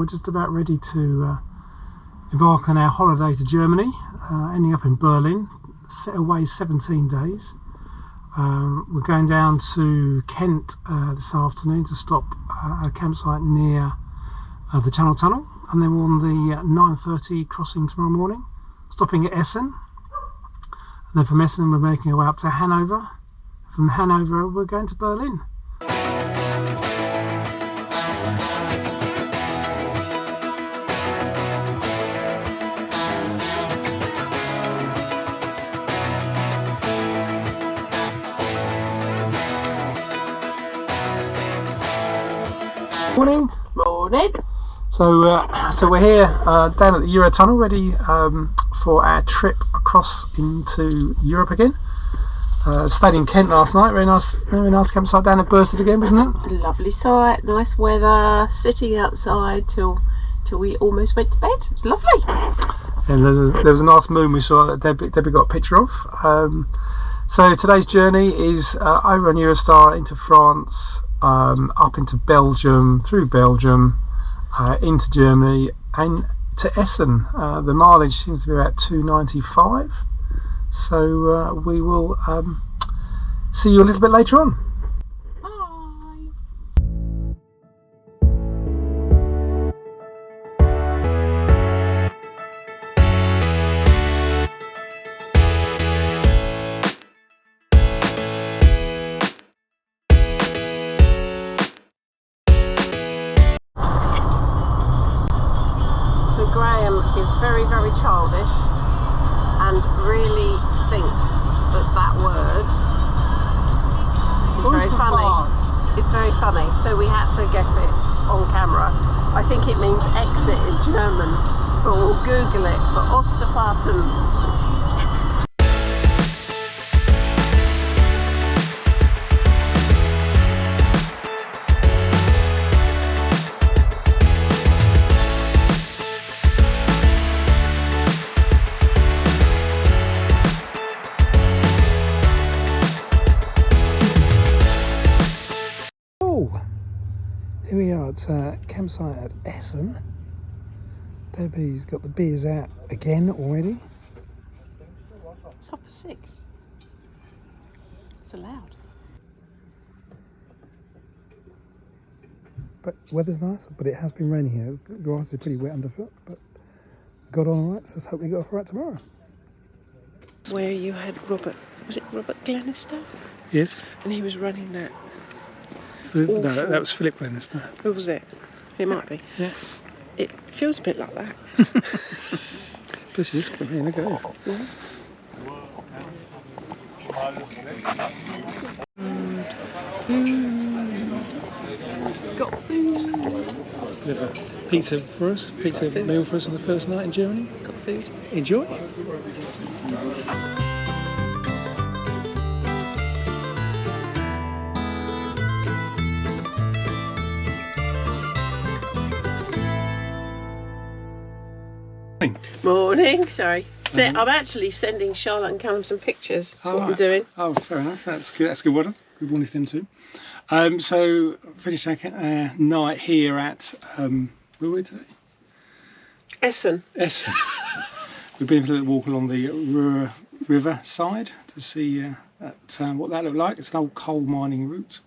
we're just about ready to embark on our holiday to Germany, ending up in Berlin, set away 17 days. We're going down to Kent this afternoon to stop at a campsite near the Channel Tunnel, and then we're on the 9:30 crossing tomorrow morning, stopping at Essen, and then from Essen we're making our way up to Hannover. From Hannover we're going to Berlin. Morning. Morning. So we're here down at the Eurotunnel, ready for our trip across into Europe again. Stayed in Kent last night. Very nice campsite down at Bursted again, wasn't it? Lovely sight, nice weather. Sitting outside till we almost went to bed. It was lovely. And there was a nice moon we saw that Debbie got a picture of. So today's journey is over on Eurostar into France, up into Belgium, through Belgium, into Germany and to Essen. The mileage seems to be about 295, so we will see you a little bit later on. Very childish and really thinks that word is very funny. It's very funny, so we had to get it on camera. I think it means exit in German, but we'll Google it. But Osterfahrten. Here we are at campsite at Essen. Debbie's got the beers out again already. It's 6:30. It's allowed. But weather's nice, but it has been raining here. The grass is pretty wet underfoot, but got on alright, so let's hope we go off right tomorrow. Where you had Robert, was it Robert Glenister? Yes. And he was running that. No, that was Philip Glenister. Who was it? It might be. Yeah. It feels a bit like that. Push this, look at this. Yeah. Got food. Bit of a pizza for us, pizza meal for us on the first night in Germany. Got food. Enjoy. Morning, sorry. I'm actually sending Charlotte and Callum some pictures. That's what I'm doing. Oh, fair enough. That's good. That's good. Well done. Good morning to them too. So finished our night here at where were we today? Essen. Essen. We've been for a little walk along the Ruhr River side to see what that looked like. It's an old coal mining route.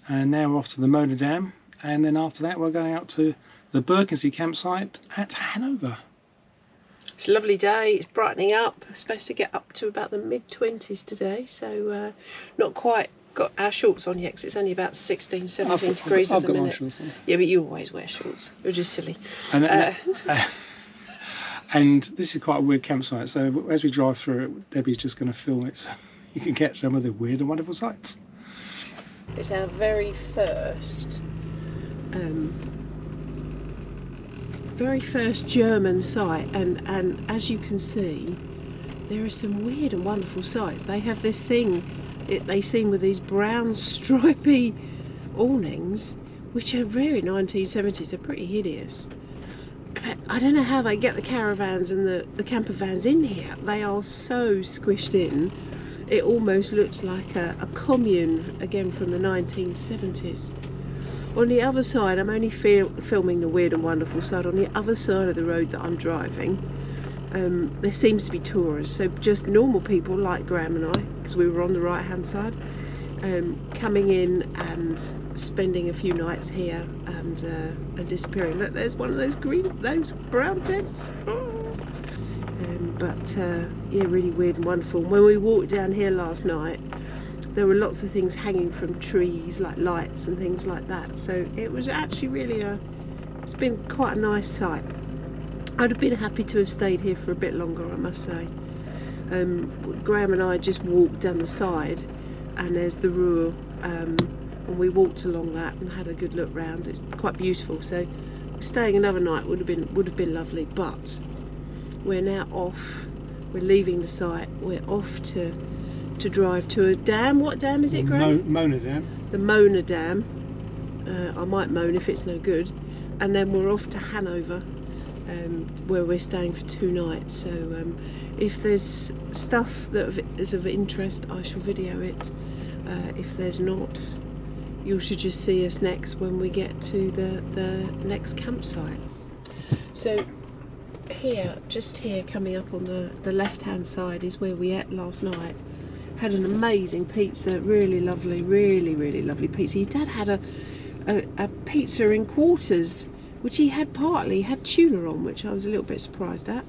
And now we're off to the Moder Dam, and then after that we're going out to the Birkensee campsite at Hannover. It's a lovely day, it's brightening up. We're supposed to get up to about the mid-20s today, so not quite got our shorts on yet because it's only about 16, 17 degrees at the minute. I've got my shorts on. Yeah, but you always wear shorts. You're just silly. And this is quite a weird campsite, so as we drive through it, Debbie's just going to film it so you can get some of the weird and wonderful sights. It's our very first German site, and as you can see there are some weird and wonderful sights. They have this thing they seem with these brown stripy awnings which are very 1970s. They're pretty hideous. But I don't know how they get the caravans and the camper vans in here. They are so squished in. It almost looks like a commune again from the 1970s. On the other side, I'm only filming the weird and wonderful side. On the other side of the road that I'm driving, there seems to be tourists, so just normal people like Graham and I, because we were on the right hand side, coming in and spending a few nights here and disappearing. Look, there's one of those brown tents. Yeah, really weird and wonderful. When we walked down here last night, there were lots of things hanging from trees, like lights and things like that. So it was actually really it's been quite a nice sight. I'd have been happy to have stayed here for a bit longer, I must say. Graham and I just walked down the side, and there's the Ruhr, and we walked along that and had a good look round. It's quite beautiful. So staying another night would have been lovely. But we're now off. We're leaving the site. We're off to drive to a dam. What dam is it, Graham? Mona Dam. The Mona Dam. I might moan if it's no good. And then we're off to Hannover, where we're staying for 2 nights. So if there's stuff that is of interest, I shall video it. If there's not, you should just see us next when we get to the next campsite. So just here coming up on the left hand side is where we ate last night. Had an amazing pizza, really lovely pizza. Your dad had a pizza in quarters, which he had tuna on, which I was a little bit surprised at.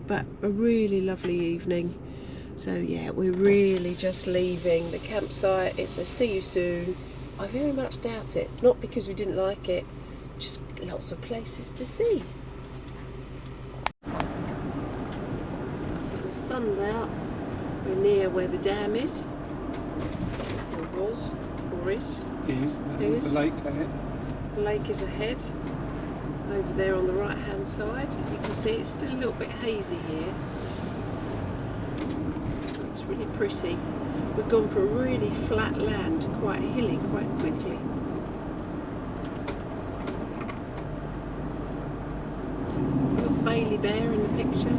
But a really lovely evening. So yeah, we're really just leaving the campsite. It's a see you soon. I very much doubt it, not because we didn't like it, just lots of places to see. So the sun's out. We're near where the dam is, or was, or is. Is the lake ahead? The lake is ahead. Over there on the right hand side, if you can see, it's still a little bit hazy here. It's really pretty. We've gone from really flat land to quite hilly quite quickly. Got Bailey Bear in the picture.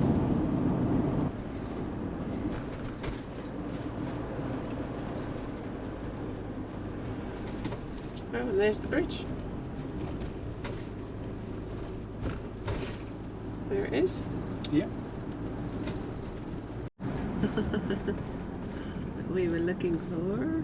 Oh, and there's the bridge. There it is. Yeah. We were looking for.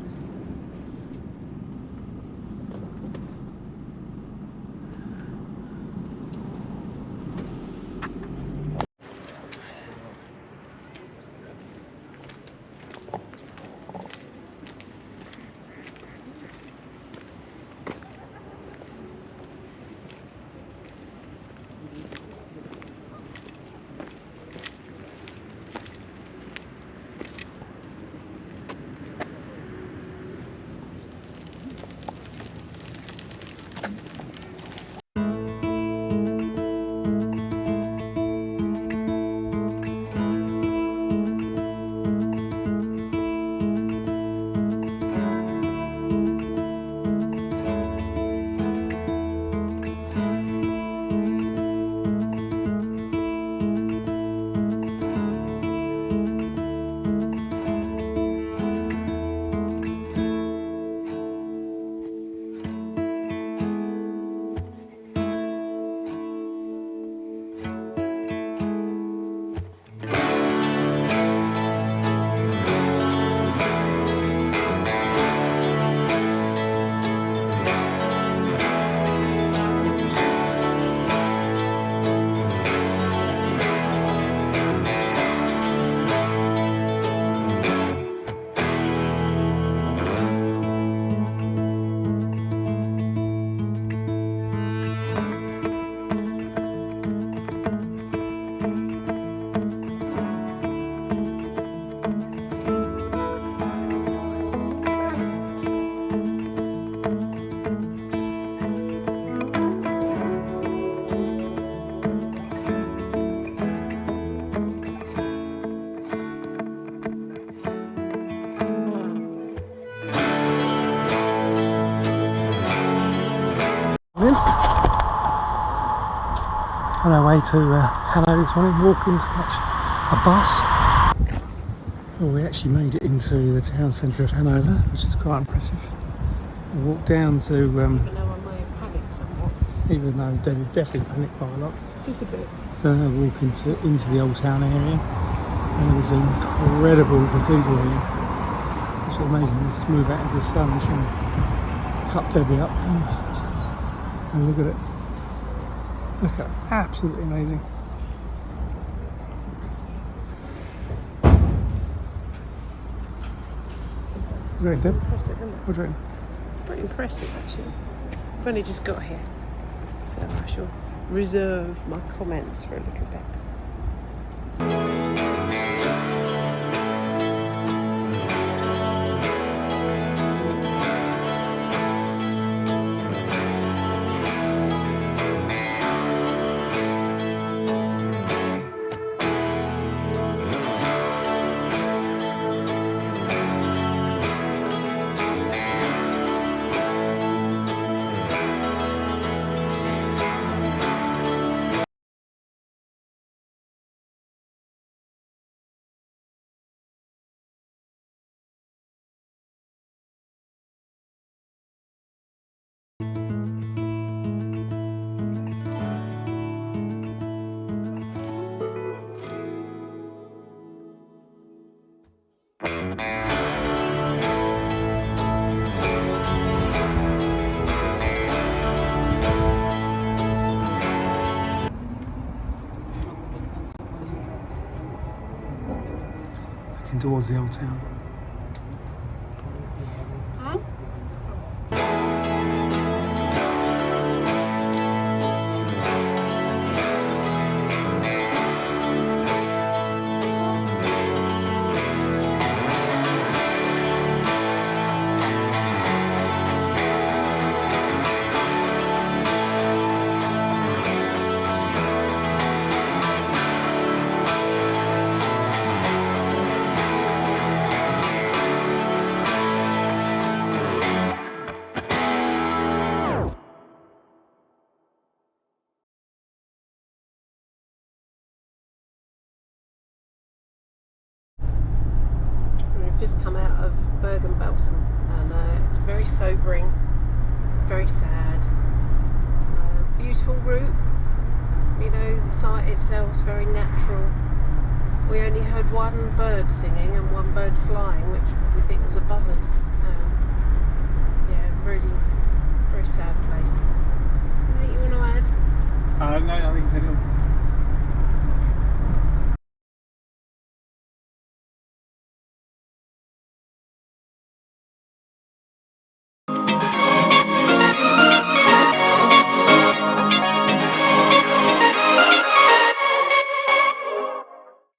On our way to Hanover this morning, walking to catch a bus. Well, we actually made it into the town centre of Hanover, which is quite impressive. We walked down to, Even though I may have panicked somewhat. even though David definitely panicked quite a lot. Just a bit. So now we walk into the old town area. And there's an incredible cathedral here. It's amazing. Let's move out into the sun and try and cut Debbie up. And look at it. Look at it. Absolutely amazing. It's very good. Impressive, isn't it? What do you reckon? Pretty impressive, actually. I've only just got here, so I shall reserve my comments for a little bit. Looking towards the old town. Just come out of Bergen-Belsen, and it's very sobering, very sad. Beautiful route, you know, the site itself is very natural. We only heard one bird singing and one bird flying, which we think was a buzzard. Yeah, really very sad place. Anything you want to add? No, I think it's anything.